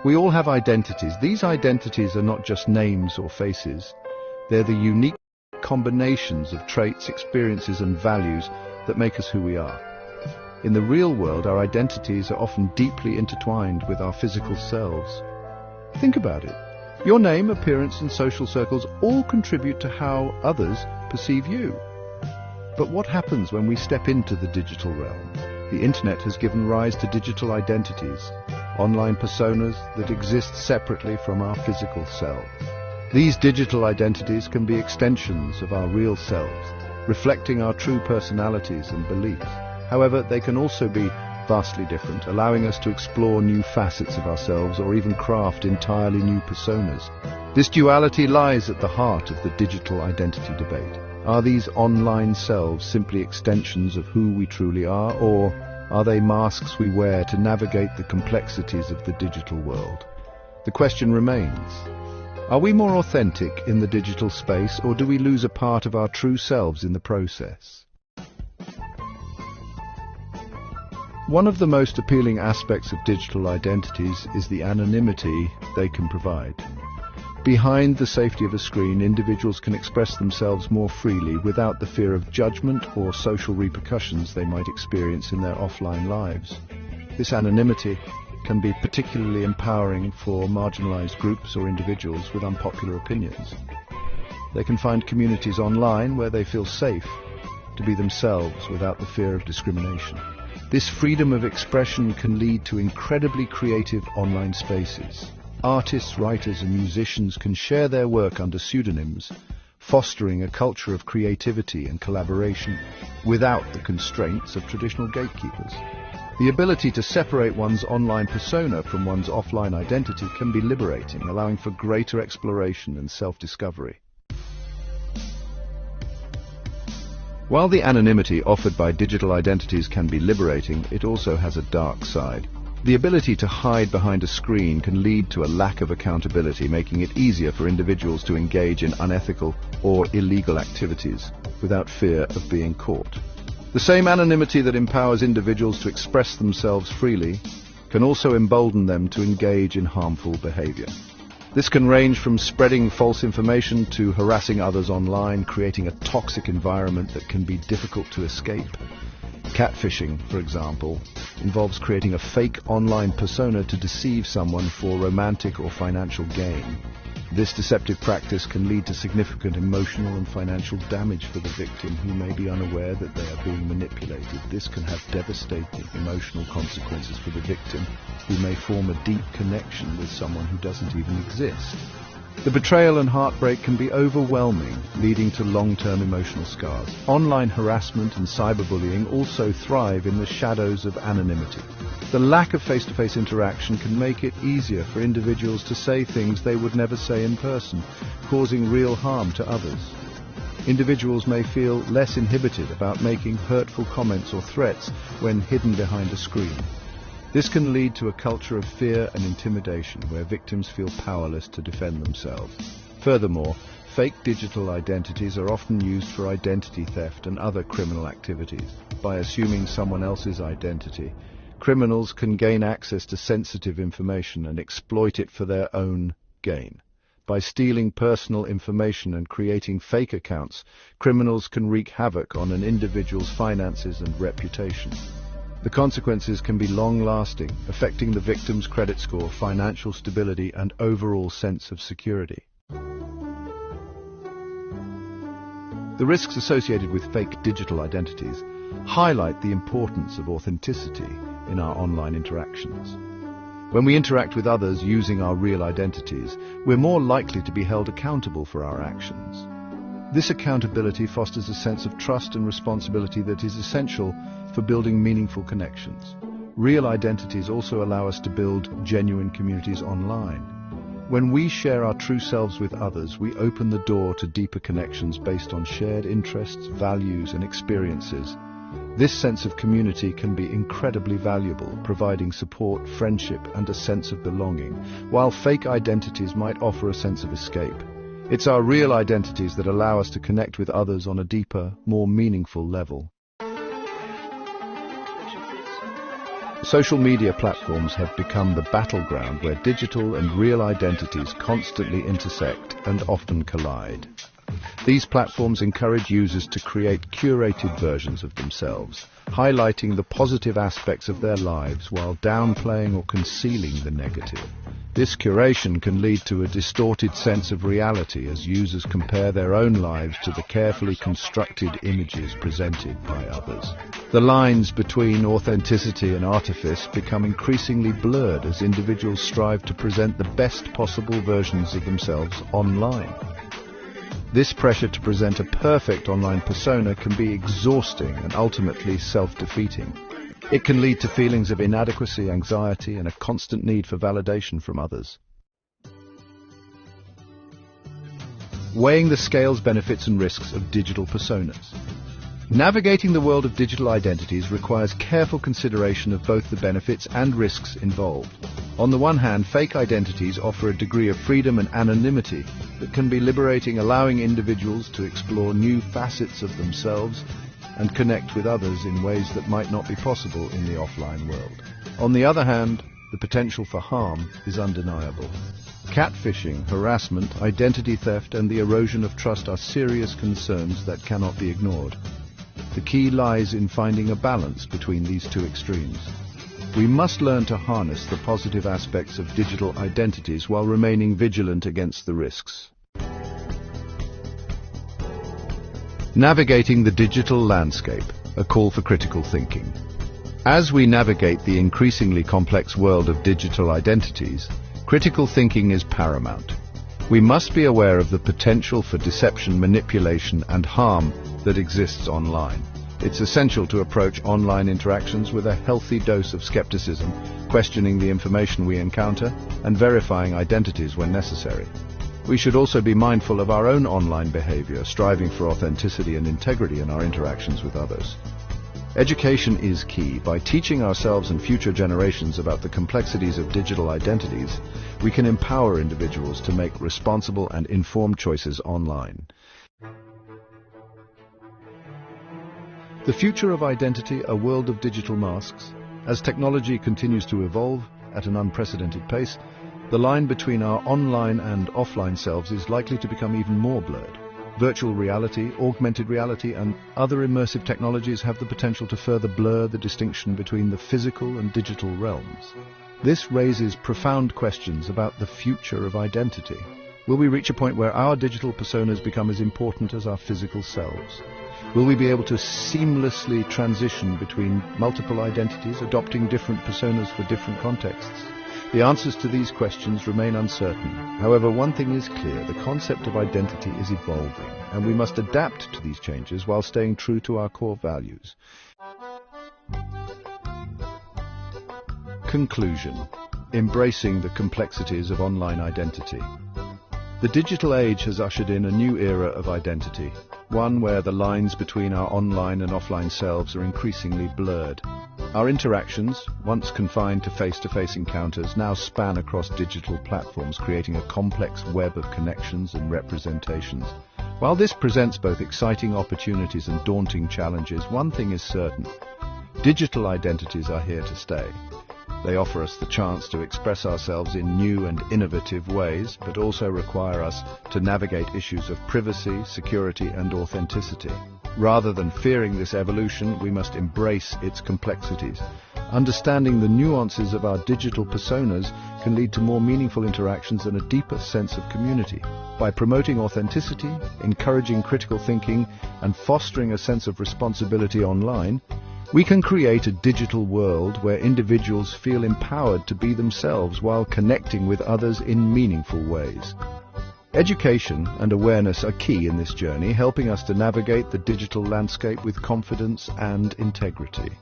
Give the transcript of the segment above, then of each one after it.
We all have identities. These identities are not just names or faces. They're the unique combinations of traits, experiences, and values that make us who we are. In the real world, our identities are often deeply intertwined with our physical selves. Think about it. Your name, appearance, and social circles all contribute to how others perceive you. But what happens when we step into the digital realm? The internet has given rise to digital identities, online personas that exist separately from our physical selves. These digital identities can be extensions of our real selves, reflecting our true personalities and beliefs. However, they can also be vastly different, allowing us to explore new facets of ourselves or even craft entirely new personas. This duality lies at the heart of the digital identity debate. Are these online selves simply extensions of who we truly are, or are they masks we wear to navigate the complexities of the digital world? The question remains, are we more authentic in the digital space, or do we lose a part of our true selves in the process? One of the most appealing aspects of digital identities is the anonymity they can provide. Behind the safety of a screen, individuals can express themselves more freely without the fear of judgment or social repercussions they might experience in their offline lives. This anonymity can be particularly empowering for marginalized groups or individuals with unpopular opinions. They can find communities online where they feel safe to be themselves without the fear of discrimination. This freedom of expression can lead to incredibly creative online spaces. Artists, writers, and musicians can share their work under pseudonyms, fostering a culture of creativity and collaboration without the constraints of traditional gatekeepers. The ability to separate one's online persona from one's offline identity can be liberating, allowing for greater exploration and self-discovery. While the anonymity offered by digital identities can be liberating, it also has a dark side. The ability to hide behind a screen can lead to a lack of accountability, making it easier for individuals to engage in unethical or illegal activities without fear of being caught. The same anonymity that empowers individuals to express themselves freely can also embolden them to engage in harmful behavior. This can range from spreading false information to harassing others online, creating a toxic environment that can be difficult to escape. Catfishing, for example, involves creating a fake online persona to deceive someone for romantic or financial gain. This deceptive practice can lead to significant emotional and financial damage for the victim, who may be unaware that they are being manipulated. This can have devastating emotional consequences for the victim, who may form a deep connection with someone who doesn't even exist. The betrayal and heartbreak can be overwhelming, leading to long-term emotional scars. Online harassment and cyberbullying also thrive in the shadows of anonymity. The lack of face-to-face interaction can make it easier for individuals to say things they would never say in person, causing real harm to others. Individuals may feel less inhibited about making hurtful comments or threats when hidden behind a screen. This can lead to a culture of fear and intimidation where victims feel powerless to defend themselves. Furthermore, fake digital identities are often used for identity theft and other criminal activities. By assuming someone else's identity, criminals can gain access to sensitive information and exploit it for their own gain. By stealing personal information and creating fake accounts, criminals can wreak havoc on an individual's finances and reputation. The consequences can be long-lasting, affecting the victim's credit score, financial stability, and overall sense of security. The risks associated with fake digital identities highlight the importance of authenticity in our online interactions. When we interact with others using our real identities, we're more likely to be held accountable for our actions. This accountability fosters a sense of trust and responsibility that is essential for building meaningful connections. Real identities also allow us to build genuine communities online. When we share our true selves with others, we open the door to deeper connections based on shared interests, values, and experiences. This sense of community can be incredibly valuable, providing support, friendship, and a sense of belonging, while fake identities might offer a sense of escape. It's our real identities that allow us to connect with others on a deeper, more meaningful level. Social media platforms have become the battleground where digital and real identities constantly intersect and often collide. These platforms encourage users to create curated versions of themselves, highlighting the positive aspects of their lives while downplaying or concealing the negative. This curation can lead to a distorted sense of reality as users compare their own lives to the carefully constructed images presented by others. The lines between authenticity and artifice become increasingly blurred as individuals strive to present the best possible versions of themselves online. This pressure to present a perfect online persona can be exhausting and ultimately self-defeating. It can lead to feelings of inadequacy, anxiety, and a constant need for validation from others. Weighing the scales, benefits, and risks of digital personas. Navigating the world of digital identities requires careful consideration of both the benefits and risks involved. On the one hand, fake identities offer a degree of freedom and anonymity that can be liberating, allowing individuals to explore new facets of themselves and connect with others in ways that might not be possible in the offline world. On the other hand, the potential for harm is undeniable. Catfishing, harassment, identity theft, and the erosion of trust are serious concerns that cannot be ignored. The key lies in finding a balance between these two extremes. We must learn to harness the positive aspects of digital identities while remaining vigilant against the risks. Navigating the digital landscape, a call for critical thinking. As we navigate the increasingly complex world of digital identities, critical thinking is paramount. We must be aware of the potential for deception, manipulation, and harm that exists online. It's essential to approach online interactions with a healthy dose of skepticism, questioning the information we encounter, and verifying identities when necessary. We should also be mindful of our own online behavior, striving for authenticity and integrity in our interactions with others. Education is key. By teaching ourselves and future generations about the complexities of digital identities, we can empower individuals to make responsible and informed choices online. The future of identity, a world of digital masks. As technology continues to evolve at an unprecedented pace, the line between our online and offline selves is likely to become even more blurred. Virtual reality, augmented reality, and other immersive technologies have the potential to further blur the distinction between the physical and digital realms. This raises profound questions about the future of identity. Will we reach a point where our digital personas become as important as our physical selves? Will we be able to seamlessly transition between multiple identities, adopting different personas for different contexts? The answers to these questions remain uncertain. However, one thing is clear: the concept of identity is evolving, and we must adapt to these changes while staying true to our core values. Conclusion: embracing the complexities of online identity. The digital age has ushered in a new era of identity, one where the lines between our online and offline selves are increasingly blurred. Our interactions, once confined to face-to-face encounters, now span across digital platforms, creating a complex web of connections and representations. While this presents both exciting opportunities and daunting challenges, one thing is certain: digital identities are here to stay. They offer us the chance to express ourselves in new and innovative ways, but also require us to navigate issues of privacy, security, and authenticity. Rather than fearing this evolution, we must embrace its complexities. Understanding the nuances of our digital personas can lead to more meaningful interactions and a deeper sense of community. By promoting authenticity, encouraging critical thinking, and fostering a sense of responsibility online, we can create a digital world where individuals feel empowered to be themselves while connecting with others in meaningful ways. Education and awareness are key in this journey, helping us to navigate the digital landscape with confidence and integrity.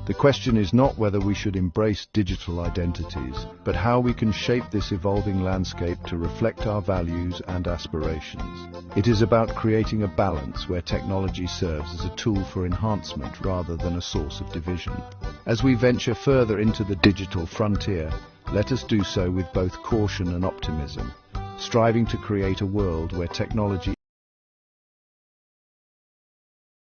The question is not whether we should embrace digital identities, but how we can shape this evolving landscape to reflect our values and aspirations. It is about creating a balance where technology serves as a tool for enhancement rather than a source of division. As we venture further into the digital frontier, let us do so with both caution and optimism, striving to create a world where technology